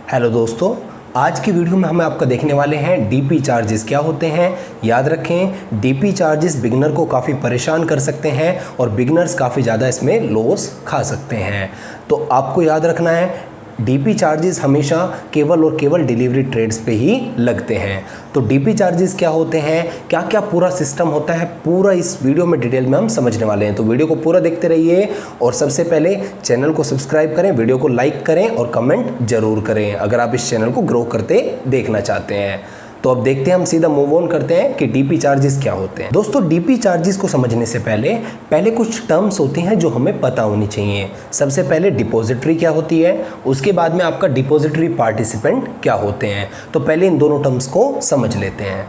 Hello दोस्तों, आज की वीडियो में हम आपका देखने वाले हैं डीपी चार्जेस क्या होते हैं। याद रखें, डीपी चार्जेस बिगनर को काफ़ी परेशान कर सकते हैं और बिगनर्स काफ़ी ज़्यादा इसमें लॉस खा सकते हैं। तो आपको याद रखना है, डीपी चार्जेस हमेशा केवल और केवल डिलीवरी ट्रेड्स पे ही लगते हैं। तो डीपी चार्जेस क्या होते हैं, क्या क्या पूरा सिस्टम होता है, पूरा इस वीडियो में डिटेल में हम समझने वाले हैं। तो वीडियो को पूरा देखते रहिए और सबसे पहले चैनल को सब्सक्राइब करें, वीडियो को लाइक करें और कमेंट जरूर करें अगर आप इस चैनल को ग्रो करते देखना चाहते हैं। तो अब देखते हैं, हम सीधा मूव ऑन करते हैं कि डीपी चार्जेस क्या होते हैं। दोस्तों, डीपी चार्जेस को समझने से पहले कुछ टर्म्स होती हैं जो हमें पता होनी चाहिए। सबसे पहले डिपॉजिटरी क्या होती है, उसके बाद में आपका डिपॉजिटरी पार्टिसिपेंट क्या होते हैं। तो पहले इन दोनों टर्म्स को समझ लेते हैं।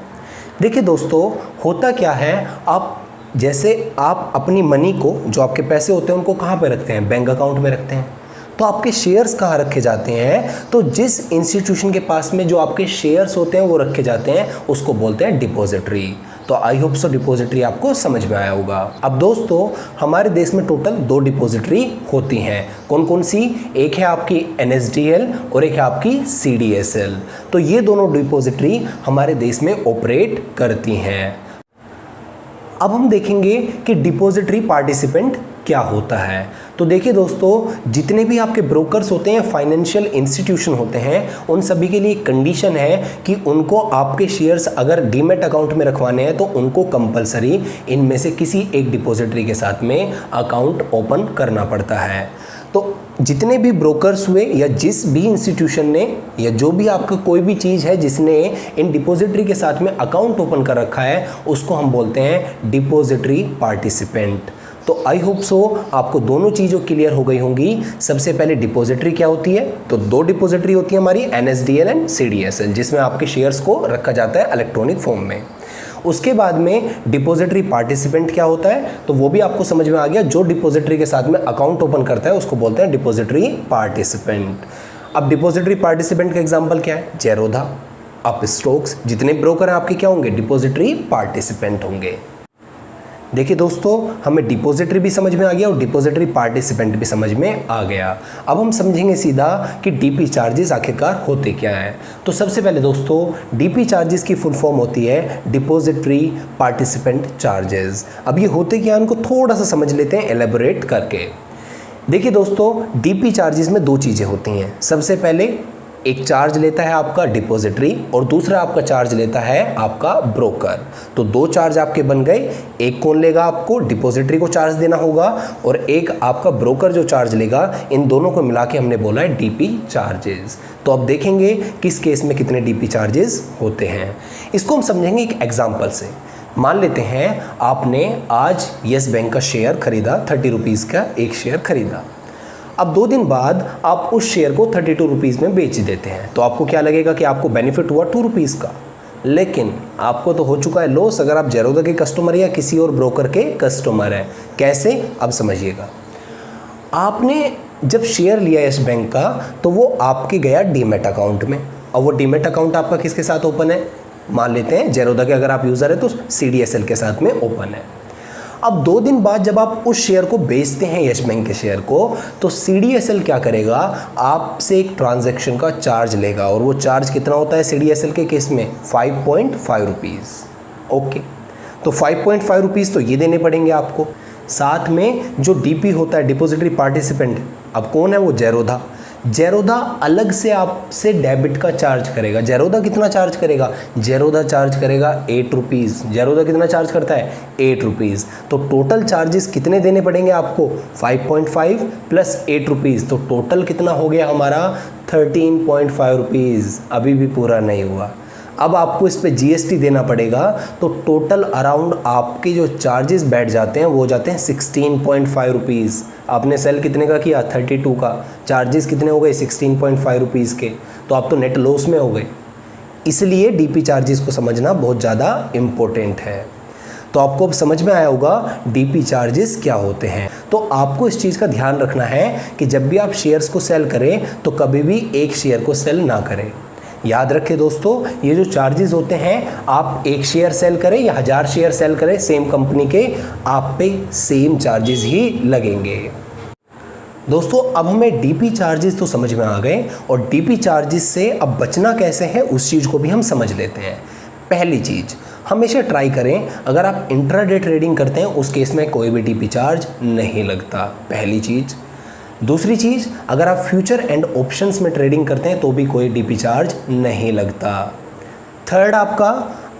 देखिए दोस्तों, होता क्या है, आप अपनी मनी को, जो आपके पैसे होते हैं उनको कहाँ पे रखते हैं, बैंक अकाउंट में रखते हैं। तो आपके शेयर्स कहाँ रखे जाते हैं, तो जिस इंस्टीट्यूशन के पास में जो आपके शेयर्स होते हैं वो रखे जाते हैं, उसको बोलते हैं डिपॉजिटरी। तो आई होप सो डिपॉजिटरी आपको समझ में आया होगा। अब दोस्तों, हमारे देश में टोटल 2 डिपॉजिटरी होती हैं। कौन कौन सी? एक है आपकी NSDL और एक है आपकी CDSL। तो ये दोनों डिपॉजिटरी हमारे देश में ऑपरेट करती हैं। अब हम देखेंगे कि डिपॉजिटरी पार्टिसिपेंट क्या होता है। तो देखिए दोस्तों, जितने भी आपके ब्रोकर्स होते हैं, फाइनेंशियल इंस्टीट्यूशन होते हैं, उन सभी के लिए कंडीशन है कि उनको आपके शेयर्स अगर डीमैट अकाउंट में रखवाने हैं तो उनको कंपलसरी इनमें से किसी एक डिपॉजिटरी के साथ में अकाउंट ओपन करना पड़ता है। तो जितने भी ब्रोकर्स हुए या जिस भी इंस्टीट्यूशन ने या जो भी आपका कोई भी चीज़ है जिसने इन डिपॉजिटरी के साथ में अकाउंट ओपन कर रखा है, उसको हम बोलते हैं डिपॉजिटरी पार्टिसिपेंट। तो आई होप सो आपको दोनों चीज़ों क्लियर हो गई होंगी। सबसे पहले डिपॉजिटरी क्या होती है, तो 2 डिपॉजिटरी होती है हमारी, NSDL एंड CDSL, जिसमें आपके शेयर्स को रखा जाता है इलेक्ट्रॉनिक फॉर्म में। उसके बाद में डिपॉजिटरी पार्टिसिपेंट क्या होता है, तो वो भी आपको समझ में आ गया। जो डिपॉजिटरी के साथ में अकाउंट ओपन करता है उसको बोलते हैं डिपॉजिटरी पार्टिसिपेंट। अब डिपॉजिटरी पार्टिसिपेंट का एग्जांपल क्या है, जेरोधा, अपस्टॉक्स, जितने ब्रोकर हैं आपके क्या होंगे, डिपॉजिटरी पार्टिसिपेंट होंगे। देखिए दोस्तों, हमें डिपॉजिटरी भी समझ में आ गया और डिपॉजिटरी पार्टिसिपेंट भी समझ में आ गया। अब हम समझेंगे सीधा कि डीपी चार्जेस आखिरकार होते क्या हैं। तो सबसे पहले दोस्तों, डीपी चार्जेस की फुल फॉर्म होती है डिपॉजिटरी पार्टिसिपेंट चार्जेस। अब ये होते क्या है, उनको थोड़ा सा समझ लेते हैं एलेबोरेट करके। देखिए दोस्तों, डीपी चार्जेस में 2 चीज़ें होती हैं। सबसे पहले एक चार्ज लेता है आपका डिपॉजिटरी और दूसरा आपका चार्ज लेता है आपका ब्रोकर। तो 2 चार्ज आपके बन गए। एक कौन लेगा, आपको डिपॉजिटरी को चार्ज देना होगा और एक आपका ब्रोकर जो चार्ज लेगा। इन दोनों को मिला के हमने बोला है डीपी चार्जेस। तो अब देखेंगे किस केस में कितने डीपी चार्जेस होते हैं। इसको हम समझेंगे एक एग्जाम्पल से। मान लेते हैं आपने आज येस बैंक का शेयर खरीदा, 30 रुपीज़ का एक शेयर खरीदा। अब 2 दिन बाद आप उस शेयर को 32 रुपीज़ में बेच देते हैं। तो आपको क्या लगेगा कि आपको बेनिफिट हुआ 2 रुपीज़ का, लेकिन आपको तो हो चुका है लॉस अगर आप जेरोधा के कस्टमर या किसी और ब्रोकर के कस्टमर हैं। कैसे, अब समझिएगा। आपने जब शेयर लिया इस बैंक का तो वो आपके गया डीमैट अकाउंट में, और वो डीमैट अकाउंट आपका किसके साथ ओपन है, मान लेते हैं जेरोधा के अगर आप यूज़र है तो CDSL के साथ में ओपन है। अब 2 दिन बाद जब आप उस शेयर को बेचते हैं यस बैंक के शेयर को, तो CDSL क्या करेगा, आपसे एक ट्रांजैक्शन का चार्ज लेगा। और वो चार्ज कितना होता है CDSL के केस में, 5.5 रुपीज़। ओके, तो 5.5 रुपीज़ तो ये देने पड़ेंगे आपको। साथ में जो DP होता है डिपॉजिटरी पार्टिसिपेंट, अब कौन है वो, जेरोधा अलग से आपसे डेबिट का चार्ज करेगा। जेरोधा कितना चार्ज करेगा, जेरोधा चार्ज करेगा 8 रुपीज़। जेरोधा कितना चार्ज करता है, 8 रुपीज़। तो टोटल चार्जेस कितने देने पड़ेंगे आपको, 5.5 प्लस 8 रुपीज़। तो टोटल कितना हो गया हमारा, 13.5 रुपीज़। अभी भी पूरा नहीं हुआ। अब आपको इस पे GST देना पड़ेगा। तो टोटल अराउंड आपके जो चार्जेस बैठ जाते हैं वो हो जाते हैं 16.5 रुपीज़। आपने सेल कितने का किया, 32 का, चार्जेस कितने हो गए, 16.5 रुपीज़ के। तो आप तो नेट लॉस में हो गए। इसलिए डीपी चार्जेस को समझना बहुत ज़्यादा इम्पोर्टेंट है। तो आपको अब समझ में आया होगा डीपी चार्जेस क्या होते हैं। तो आपको इस चीज़ का ध्यान रखना है कि जब भी आप शेयर्स को सेल करें तो कभी भी एक शेयर को सेल ना करें। याद रखें दोस्तों, ये जो चार्जेस होते हैं, आप 1 शेयर सेल करें या 1000 शेयर सेल करें सेम कंपनी के, आप पे सेम चार्जेस ही लगेंगे। दोस्तों अब हमें डीपी चार्जेस तो समझ में आ गए और डीपी चार्जेस से अब बचना कैसे है उस चीज़ को भी हम समझ लेते हैं। पहली चीज़, हमेशा ट्राई करें अगर आप इंट्राडे ट्रेडिंग करते हैं उस केस में कोई भी डीपी चार्ज नहीं लगता, पहली चीज़। दूसरी चीज़, अगर आप फ्यूचर एंड ऑप्शंस में ट्रेडिंग करते हैं तो भी कोई डीपी चार्ज नहीं लगता। थर्ड आपका,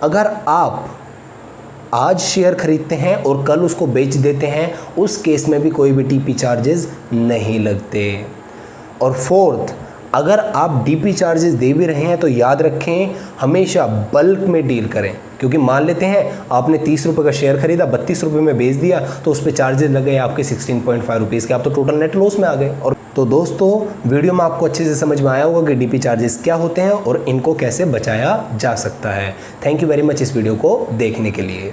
अगर आप आज शेयर खरीदते हैं और कल उसको बेच देते हैं उस केस में भी कोई भी डीपी चार्जेस नहीं लगते। और फोर्थ, अगर आप डीपी चार्जेस दे भी रहे हैं तो याद रखें हमेशा बल्क में डील करें, क्योंकि मान लेते हैं आपने 30 रुपये का शेयर खरीदा, 32 रुपये में बेच दिया तो उस पर चार्जेस लग गए आपके 16.5 रुपीज़ के, आप तो टोटल नेट लॉस में आ गए। और तो दोस्तों वीडियो में आपको अच्छे से समझ में आया होगा कि डीपी चार्जेस क्या होते हैं और इनको कैसे बचाया जा सकता है। थैंक यू वेरी मच इस वीडियो को देखने के लिए।